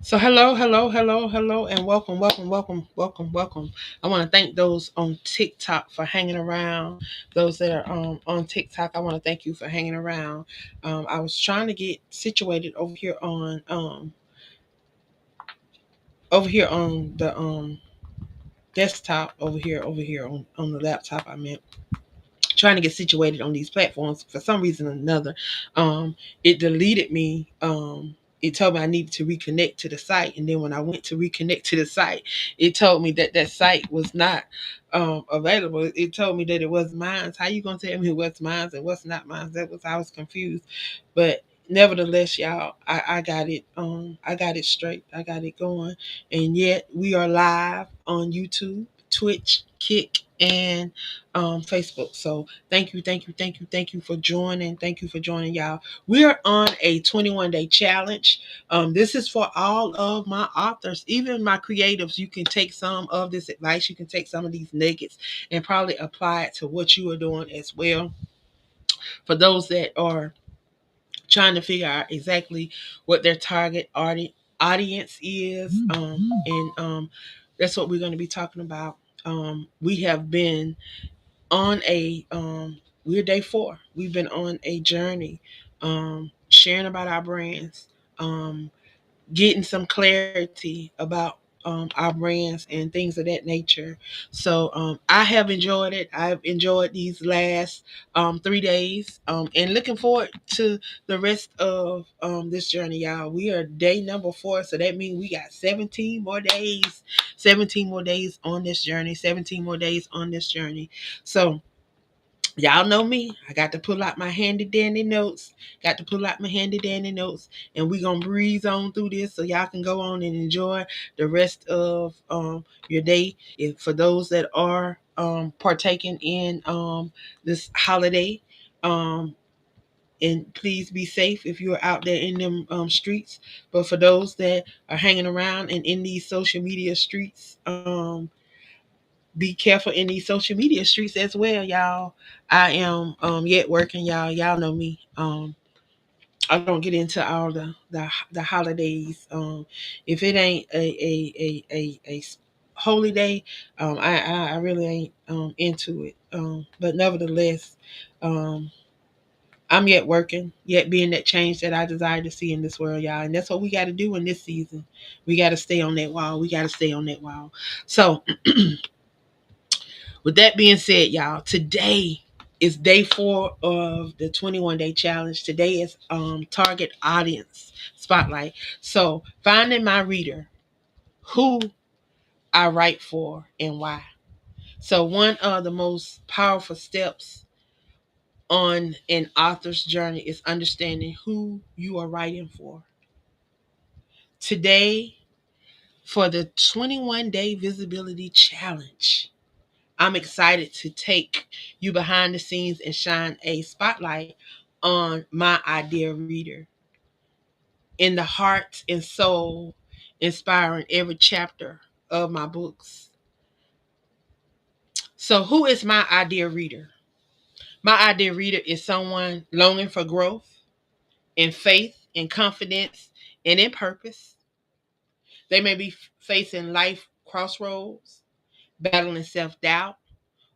So hello, and welcome. I want to thank those on TikTok for hanging around. Those that are on TikTok, I want to thank you for hanging around. I was trying to get situated over here on the desktop over here on the laptop. I meant trying to get situated on these platforms for some reason or another. It deleted me. It told me I needed to reconnect to the site, and then when I went to reconnect to the site, it told me that that site was not available. It told me that it was mine. How you gonna tell me what's mine and what's not mine? I was confused, but nevertheless, y'all, I got it. I got it straight. I got it going, and yet we are live on YouTube, Twitch, Kick, and Facebook. So thank you for joining. Thank you for joining, y'all. We are on a 21-day challenge. This is for all of my authors, even my creatives. You can take some of this advice, you can take some of these nuggets and probably apply it to what you are doing as well. For those that are trying to figure out exactly what their target audience is, and that's what we're going to be talking about. We have been on a we're day 4. We've been on a journey, sharing about our brands, getting some clarity about our brands and things of that nature. So I have enjoyed it. I've enjoyed these last 3 days, and looking forward to the rest of this journey, y'all. We are day number 4, so that means we got 17 more days. 17 more days on this journey. 17 more days on this journey. So y'all know me. I got to pull out my handy dandy notes. Got to pull out my handy dandy notes, and we gonna breeze on through this so y'all can go on and enjoy the rest of your day. If for those that are partaking in this holiday, um, and please be safe if you're out there in them streets. But for those that are hanging around and in these social media streets, be careful in these social media streets as well, y'all. I am yet working, y'all. Y'all know me. I don't get into all the holidays. If it ain't a holy day, I really ain't into it. But nevertheless, um, I'm yet working, yet being that change that I desire to see in this world, y'all. And that's what we got to do in this season. We got to stay on that wall. We got to stay on that wall. So with that being said, y'all, today is day 4 of the 21-day challenge. Today is target audience spotlight. So finding my reader, who I write for and why. So one of the most powerful steps on an author's journey is understanding who you are writing for. Today, for the 21-day visibility challenge, I'm excited to take you behind the scenes and shine a spotlight on my idea reader, in the heart and soul, inspiring every chapter of my books. So, who is my idea reader? My idea reader is someone longing for growth, in faith, in confidence, and in purpose. They may be facing life crossroads, battling self doubt,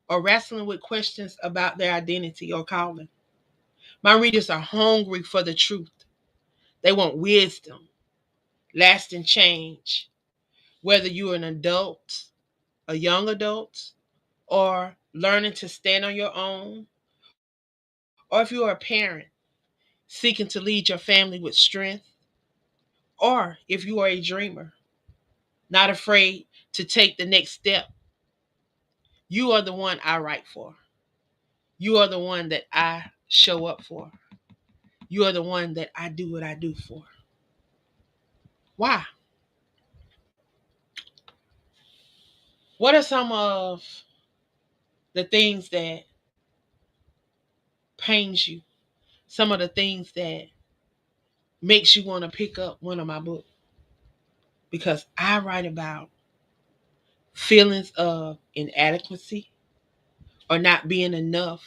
or wrestling with questions about their identity or calling. My readers are hungry for the truth. They want wisdom, lasting change, whether you're an adult, a young adult, or learning to stand on your own, or if you're a parent seeking to lead your family with strength, or if you are a dreamer, not afraid to take the next step. You are the one I write for. You are the one that I show up for. You are the one that I do what I do for. Why? What are some of the things that pains you? Some of the things that makes you want to pick up one of my books? Because I write about feelings of inadequacy or not being enough,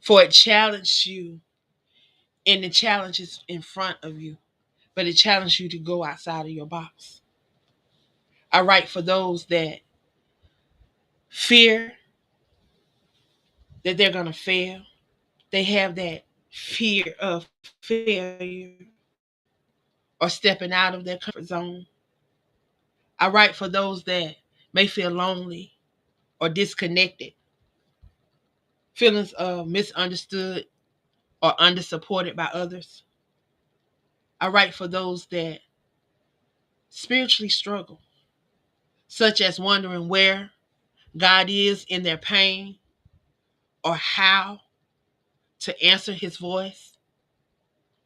for it challenged you in the challenges in front of you. but it challenges you to go outside of your box. I write for those that fear that they're going to fail. They have that fear of failure or stepping out of their comfort zone. I write for those that may feel lonely or disconnected, feelings of misunderstood or undersupported by others. I write for those that spiritually struggle, such as wondering where God is in their pain or how to answer his voice.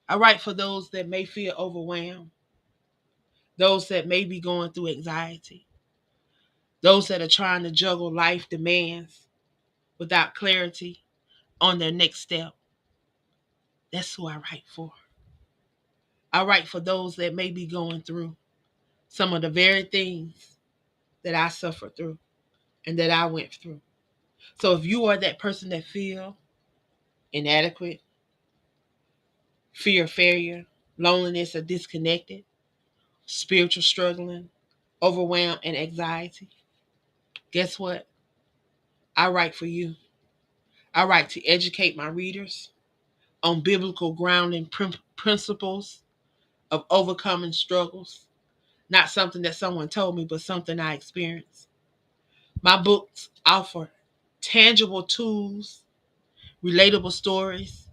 I write for those that may feel overwhelmed, those that may be going through anxiety, those that are trying to juggle life demands without clarity on their next step. That's who I write for. I write for those that may be going through some of the very things that I suffered through and that I went through. So if you are that person that feel inadequate, fear of failure, loneliness or disconnected, spiritual struggling, overwhelm and anxiety, guess what? I write for you. I write to educate my readers on biblical grounding principles of overcoming struggles. Not something that someone told me, but something I experienced. My books offer tangible tools, relatable stories,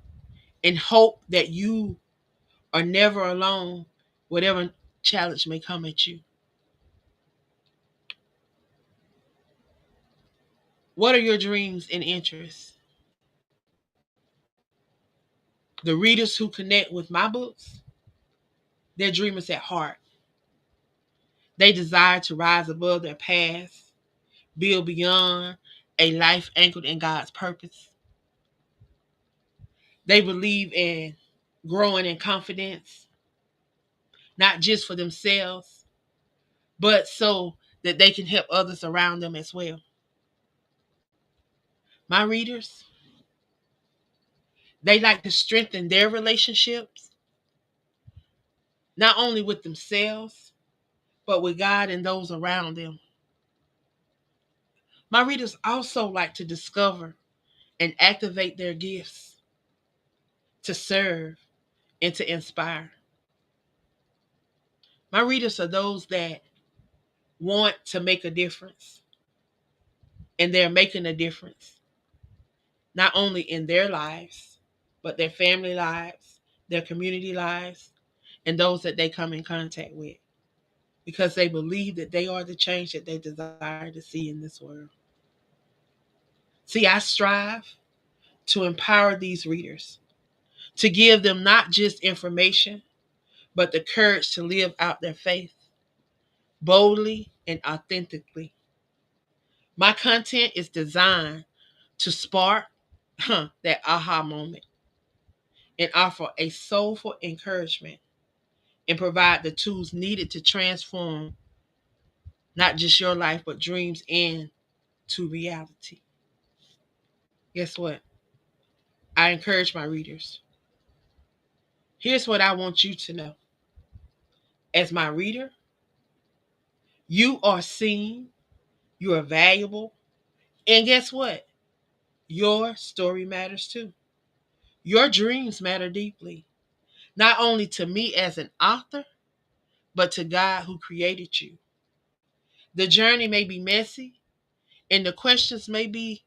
and hope that you are never alone, whatever challenge may come at you. What are your dreams and interests? The readers who connect with my books, they're dreamers at heart. They desire to rise above their past, build beyond a life anchored in God's purpose. They believe in growing in confidence, not just for themselves, but so that they can help others around them as well. My readers, they like to strengthen their relationships, not only with themselves, but with God and those around them. My readers also like to discover and activate their gifts to serve and to inspire. My readers are those that want to make a difference, and they're making a difference, not only in their lives, but their family lives, their community lives, and those that they come in contact with, because they believe that they are the change that they desire to see in this world. See, I strive to empower these readers, to give them not just information, but the courage to live out their faith boldly and authentically. My content is designed to spark that aha moment and offer a soulful encouragement and provide the tools needed to transform not just your life, but dreams into reality. Guess what? I encourage my readers. Here's what I want you to know. As my reader, you are seen, you are valuable, and guess what? Your story matters too. Your dreams matter deeply, not only to me as an author, but to God who created you. The journey may be messy, and the questions may be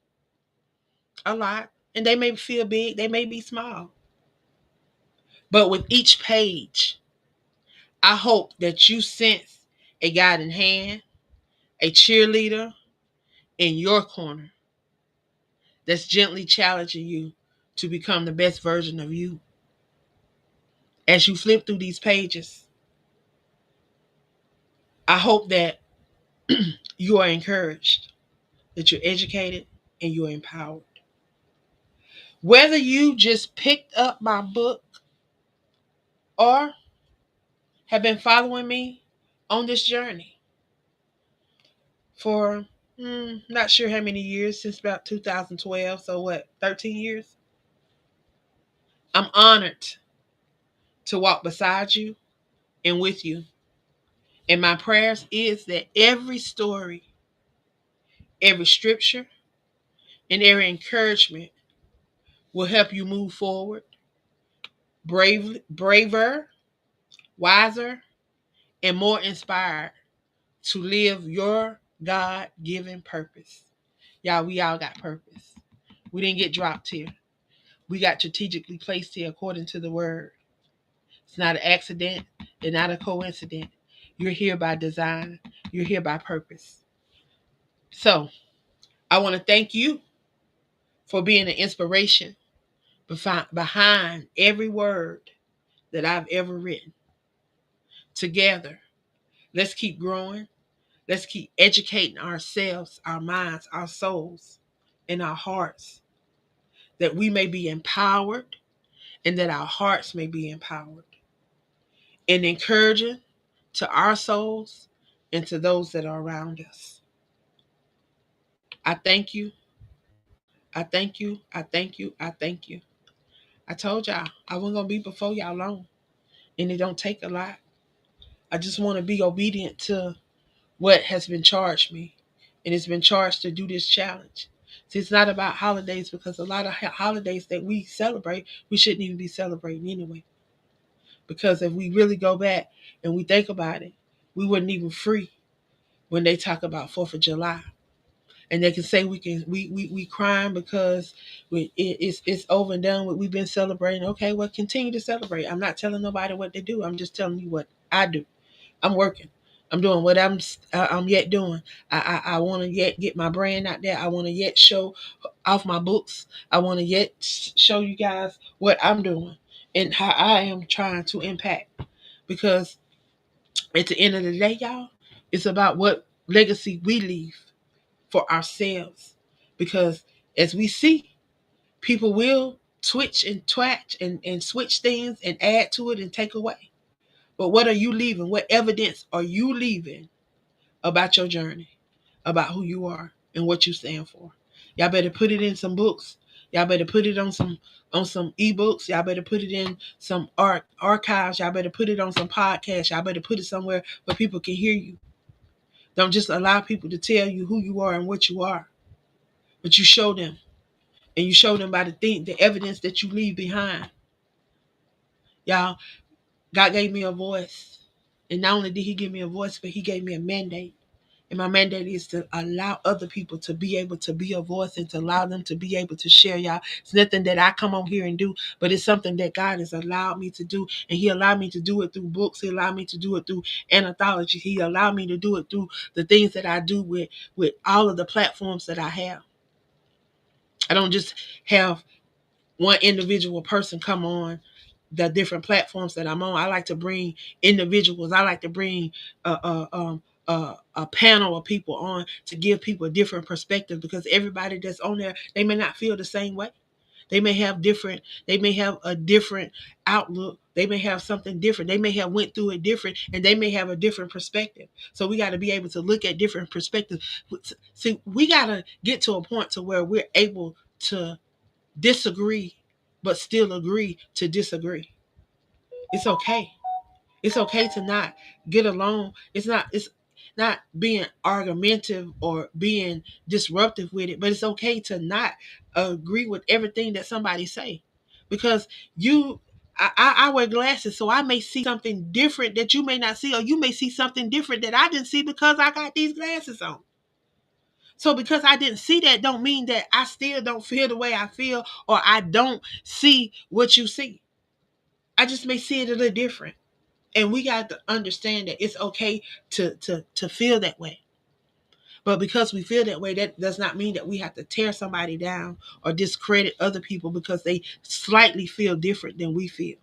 a lot, and they may feel big, they may be small. But with each page, I hope that you sense a guiding hand, a cheerleader in your corner that's gently challenging you to become the best version of you. As you flip through these pages, I hope that you are encouraged, that you're educated, and you're empowered. Whether you just picked up my book or have been following me on this journey for not sure how many years, since about 2012, so what, 13 years? I'm honored to walk beside you, and with you. And my prayers is that every story, every scripture, and every encouragement will help you move forward braver, wiser, and more inspired to live your God-given purpose. Y'all, we all got purpose. We didn't get dropped here. We got strategically placed here according to the word. It's not an accident. It's not a coincidence. You're here by design. You're here by purpose. So I want to thank you for being an inspiration behind every word that I've ever written. Together, let's keep growing. Let's keep educating ourselves, our minds, our souls, and our hearts, that we may be empowered and that our hearts may be empowered. And encouraging to our souls and to those that are around us. I thank you. I thank you. I thank you. I thank you. I told y'all I wasn't going to be before y'all long. And it don't take a lot. I just want to be obedient to what has been charged me. And it's been charged to do this challenge. See, it's not about holidays, because a lot of holidays that we celebrate, we shouldn't even be celebrating anyway. Because if we really go back and we think about it, we weren't even free when they talk about 4th of July. And they can say we crying because it's over and done with. We've been celebrating. Okay, well, continue to celebrate. I'm not telling nobody what to do. I'm just telling you what I do. I'm working. I'm doing what I'm yet doing. I want to yet get my brand out there. I want to yet show off my books. I want to yet show you guys what I'm doing and how I am trying to impact. Because at the end of the day, y'all, it's about what legacy we leave for ourselves. Because as we see, people will twitch and twatch and switch things and add to it and take away. But what are you leaving? What evidence are you leaving about your journey, about who you are and what you stand for? Y'all better put it in some books. Y'all better put it on some ebooks. Y'all better put it in some archives. Y'all better put it on some podcasts. Y'all better put it somewhere where people can hear you. Don't just allow people to tell you who you are and what you are, but you show them, and you show them by the evidence that you leave behind. Y'all, God gave me a voice, and not only did He give me a voice, but He gave me a mandate. And my mandate is to allow other people to be able to be a voice and to allow them to be able to share, y'all. It's nothing that I come on here and do, but it's something that God has allowed me to do. And He allowed me to do it through books. He allowed me to do it through anthology. He allowed me to do it through the things that I do with all of the platforms that I have. I don't just have one individual person come on the different platforms that I'm on. I like to bring individuals. I like to bring a panel of people on to give people a different perspective, because everybody that's on there, they may not feel the same way. They may have a different outlook. They may have something different. They may have went through it different, and they may have a different perspective. So we got to be able to look at different perspectives. See, we got to get to a point to where we're able to disagree, but still agree to disagree. It's okay. It's okay to not get along. It's not being argumentative or being disruptive with it, but it's okay to not agree with everything that somebody say. Because I wear glasses, so I may see something different that you may not see, or you may see something different that I didn't see because I got these glasses on. So because I didn't see that, don't mean that I still don't feel the way I feel, or I don't see what you see. I just may see it a little different. And we got to understand that it's okay to feel that way. But because we feel that way, that does not mean that we have to tear somebody down or discredit other people because they slightly feel different than we feel.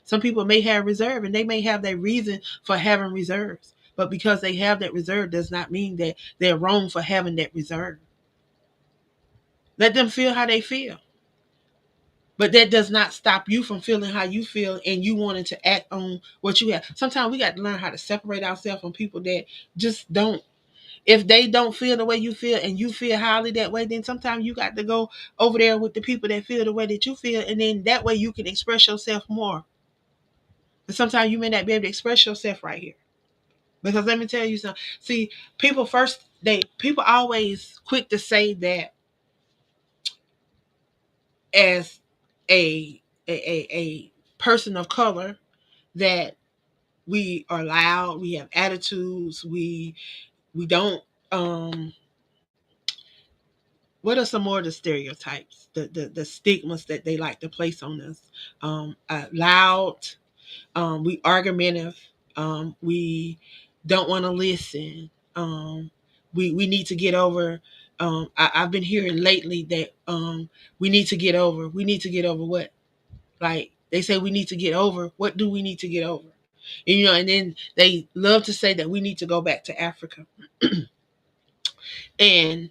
Some people may have reserve, and they may have their reason for having reserves. But because they have that reserve does not mean that they're wrong for having that reserve. Let them feel how they feel. But that does not stop you from feeling how you feel and you wanting to act on what you have. Sometimes we got to learn how to separate ourselves from people that just don't. If they don't feel the way you feel and you feel highly that way, then sometimes you got to go over there with the people that feel the way that you feel. And then that way you can express yourself more. But sometimes you may not be able to express yourself right here. Because let me tell you something. See, people always quick to say that as a person of color that we are loud, we have attitudes, we don't what are some more of the stereotypes, the stigmas that they like to place on us? Loud, we argumentative, we don't want to listen, we need to get over. I've been hearing lately that we need to get over what? Like they say we need to get over. What do we need to get over? And, and then they love to say that we need to go back to Africa. And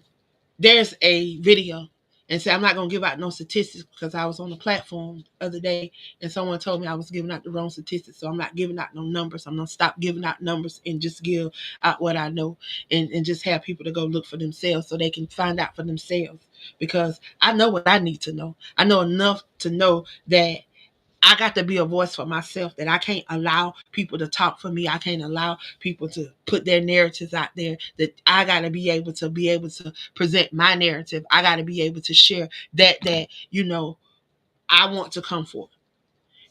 there's a video, and say I'm not gonna give out no statistics because I was on the platform the other day and someone told me I was giving out the wrong statistics. So I'm not giving out no numbers. I'm gonna stop giving out numbers and just give out what I know, and just have people to go look for themselves so they can find out for themselves. Because I know what I need to know. I know enough to know that I got to be a voice for myself, that I can't allow people to talk for me. I can't allow people to put their narratives out there, that I got to be able to present my narrative. I got to be able to share that I want to come forth.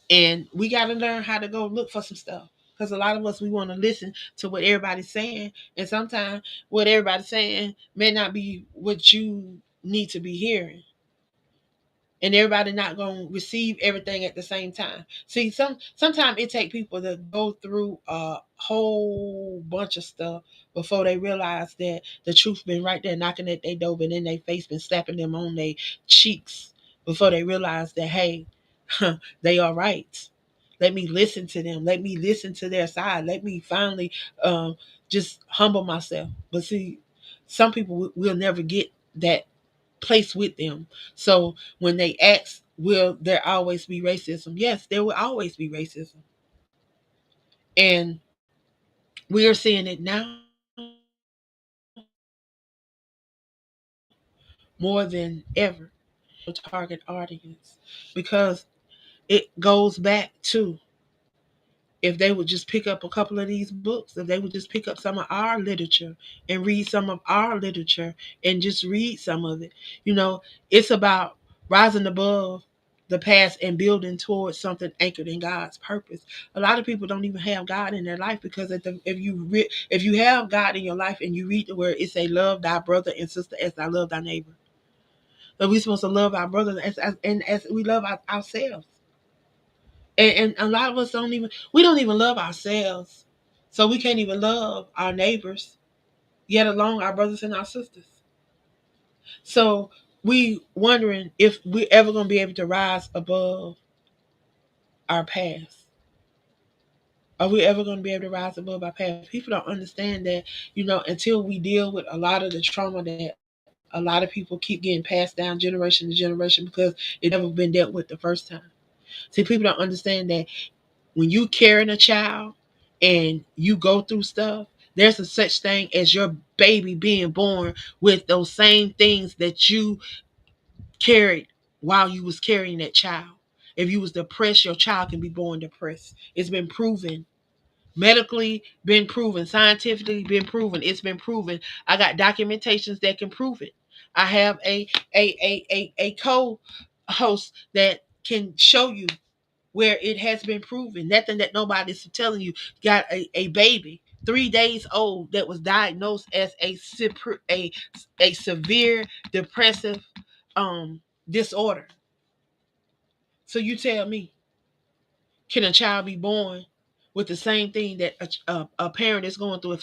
And we got to learn how to go look for some stuff. Because a lot of us, we want to listen to what everybody's saying. And sometimes what everybody's saying may not be what you need to be hearing, and everybody not going to receive everything at the same time. See, sometimes it take people to go through a whole bunch of stuff before they realize that the truth been right there knocking at their door, been in their face, been slapping them on their cheeks, before they realize that, hey, they are right. Let me listen to them. Let me listen to their side. Let me finally just humble myself. But see, some people will never get that place with them. So when they ask, will there always be racism? Yes, there will always be racism. And we are seeing it now more than ever. Target audience. Because it goes back to, if they would just pick up a couple of these books, if they would just pick up some of our literature and read some of our literature and just read some of it, it's about rising above the past and building towards something anchored in God's purpose. A lot of people don't even have God in their life, because if you have God in your life and you read the word, it say, love thy brother and sister as I love thy neighbor. So we're supposed to love our brothers as we love ourselves. And a lot of us we don't even love ourselves. So we can't even love our neighbors, yet alone our brothers and our sisters. So we wondering if we're ever going to be able to rise above our past. Are we ever going to be able to rise above our past? People don't understand that, until we deal with a lot of the trauma that a lot of people keep getting passed down generation to generation, because it never been dealt with the first time. See, people don't understand that when you carrying a child and you go through stuff, there's a such thing as your baby being born with those same things that you carried while you was carrying that child. If you was depressed, your child can be born depressed. It's been proven. Medically been proven, scientifically been proven. It's been proven. I got documentations that can prove it. I have a co-host that can show you where it has been proven. Nothing that nobody's telling you. Got a baby 3 days old that was diagnosed as a severe depressive disorder. So you tell me, can a child be born with the same thing that a parent is going through?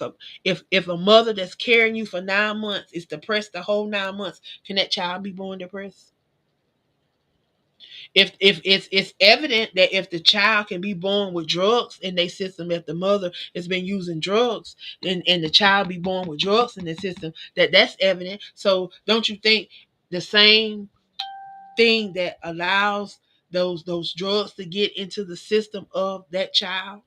If a mother that's carrying you for 9 months is depressed the whole 9 months, can that child be born depressed? If it's evident that if the child can be born with drugs in their system, if the mother has been using drugs, and the child be born with drugs in the system, that's evident. So don't you think the same thing that allows those drugs to get into the system of that child,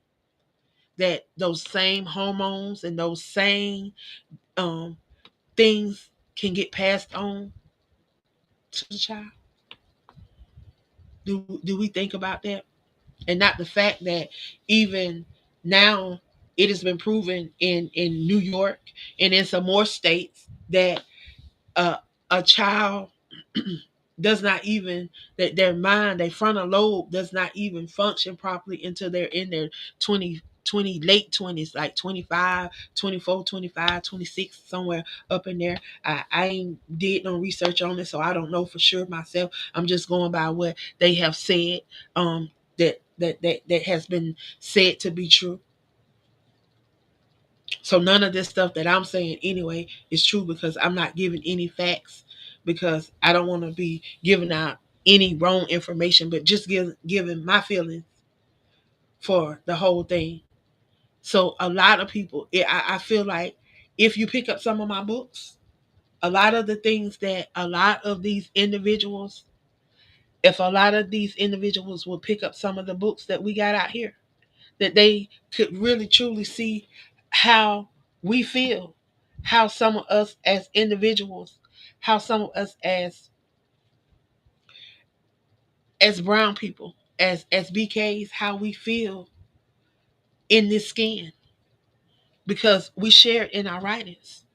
that those same hormones and those same um things can get passed on to the child? Do we think about that? and not the fact that even now it has been proven in New York and in some more states that uh, a child does not even, that their mind, their frontal lobe does not even function properly until they're in their 20 late 20s, like 25, 24, 25, 26, somewhere up in there. I ain't did no research on it, so I don't know for sure myself. I'm just going by what they have said, that has been said to be true. So none of this stuff that I'm saying anyway is true, because I'm not giving any facts, because I don't want to be giving out any wrong information, but just giving my feelings for the whole thing. So a lot of people, I feel like if you pick up some of my books, a lot of the things that a lot of these individuals, if a lot of these individuals will pick up some of the books that we got out here, that they could really truly see how we feel, how some of us as individuals, how some of us as brown people, as BKs, how we feel in this skin, because we share it in our writings.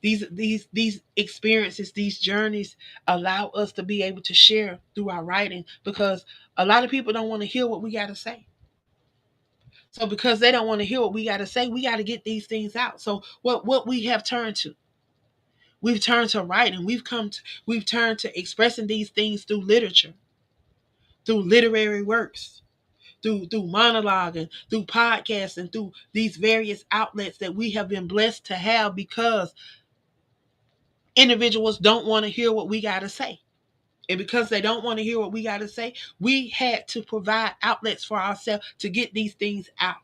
These experiences, these journeys allow us to be able to share through our writing, because a lot of people don't want to hear what we got to say. So because they don't want to hear what we got to say, we got to get these things out. So what we have turned to, we've turned to writing. We've turned to expressing these things through literature, through literary works, through monologuing, through podcasts, and through these various outlets that we have been blessed to have, because individuals don't want to hear what we got to say. And because they don't want to hear what we got to say, we had to provide outlets for ourselves to get these things out.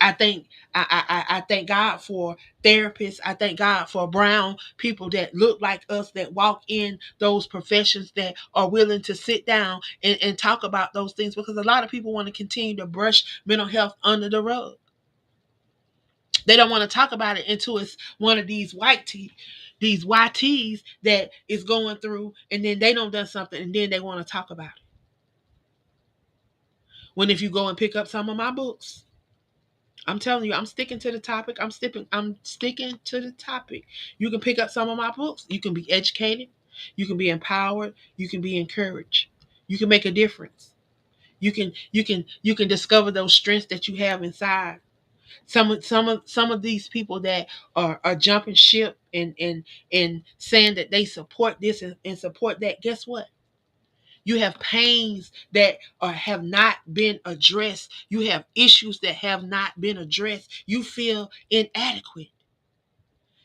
I think I thank God for therapists. I thank God for brown people that look like us, that walk in those professions, that are willing to sit down and talk about those things, because a lot of people want to continue to brush mental health under the rug. They don't want to talk about it until it's one of these these YTs that is going through, and then they don't done something, and then they want to talk about it. When if you go and pick up some of my books, I'm telling you, I'm sticking to the topic. I'm sticking to the topic. You can pick up some of my books. You can be educated. You can be empowered. You can be encouraged. You can make a difference. You can discover those strengths that you have inside. Some of these people that are jumping ship and saying that they support this and support that. Guess what? You have pains that have not been addressed. You have issues that have not been addressed. You feel inadequate.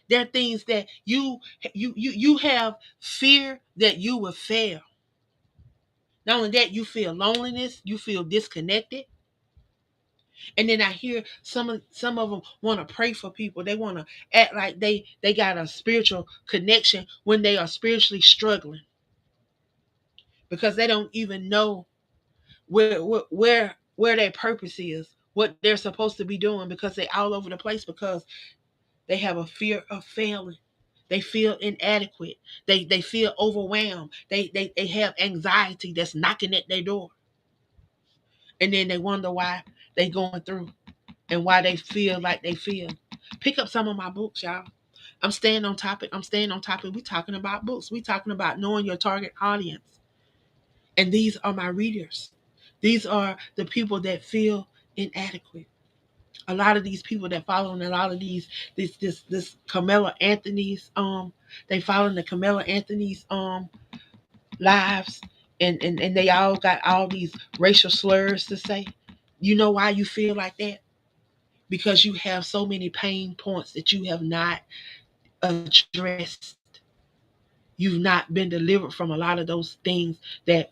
There are things that you have fear that you will fail. Not only that, you feel loneliness, you feel disconnected. And then I hear some of them want to pray for people. They want to act like they got a spiritual connection when they are spiritually struggling, because they don't even know where their purpose is, what they're supposed to be doing, because they're all over the place, because they have a fear of failing. They feel inadequate. They feel overwhelmed. They have anxiety that's knocking at their door. And then they wonder why they going through and why they feel like they feel. Pick up some of my books, y'all. I'm staying on topic. I'm staying on topic. We're talking about books. We're talking about knowing your target audience. And these are my readers. These are the people that feel inadequate. A lot of these people that follow a lot of this Camilla Anthony's they follow the Camilla Anthony's lives, and they all got all these racial slurs to say. You know why you feel like that? Because you have so many pain points that you have not addressed. You've not been delivered from a lot of those things that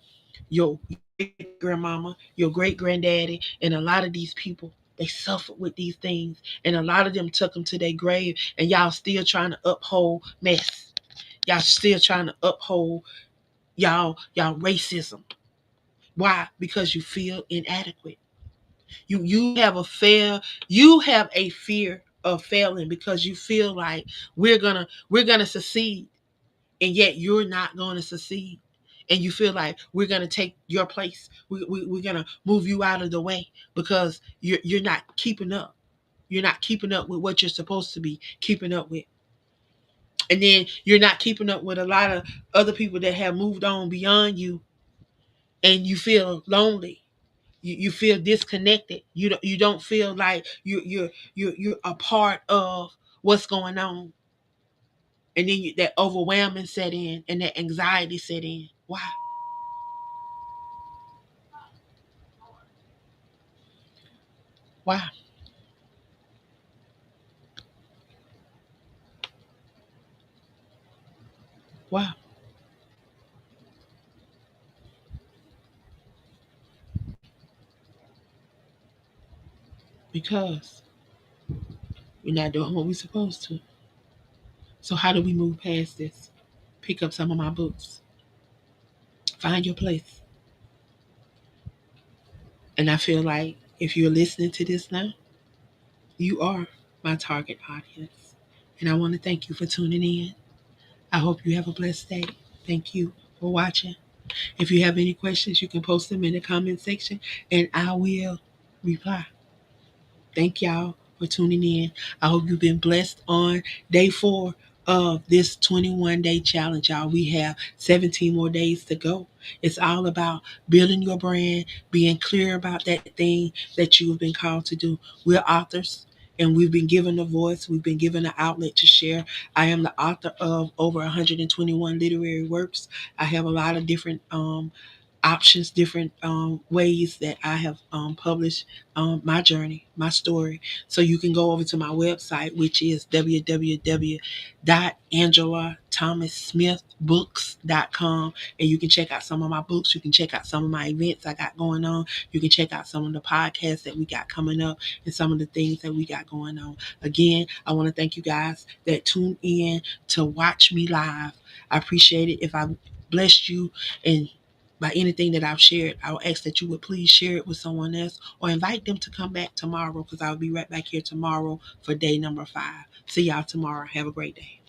your great grandmama, your great granddaddy, and a lot of these people, they suffered with these things, and a lot of them took them to their grave, and y'all still trying to uphold mess. Y'all still trying to uphold y'all racism. Why? Because you feel inadequate. You have a fear of failing, because you feel like we're gonna succeed, and yet you're not going to succeed. and you feel like we're going to take your place. We're going to move you out of the way because you're not keeping up. You're not keeping up with what you're supposed to be keeping up with. And then you're not keeping up with a lot of other people that have moved on beyond you, and you feel lonely. You feel disconnected. You don't feel like you're a part of what's going on. And then that overwhelming set in and that anxiety set in. Why? Why? Why? Because we're not doing what we're supposed to. So how do we move past this? Pick up some of my books. Find your place. And I feel like if you're listening to this now, you are my target audience. And I want to thank you for tuning in. I hope you have a blessed day. Thank you for watching. If you have any questions, you can post them in the comment section and I will reply. Thank y'all for tuning in. I hope you've been blessed on day 4 of this 21-day challenge, y'all. We have 17 more days to go. It's all about building your brand, being clear about that thing that you've been called to do. We're authors and we've been given a voice. We've been given an outlet to share. I am the author of over 121 literary works. I have a lot of different options, different ways that I have published my journey, my story. So you can go over to my website, which is www.angelathomassmithbooks.com, and you can check out some of my books. You can check out some of my events I got going on. You can check out some of the podcasts that we got coming up and some of the things that we got going on. Again, I want to thank you guys that tune in to watch me live. I appreciate it. If I blessed you and by anything that I've shared, I will ask that you would please share it with someone else or invite them to come back tomorrow because I'll be right back here tomorrow for day number 5. See y'all tomorrow. Have a great day.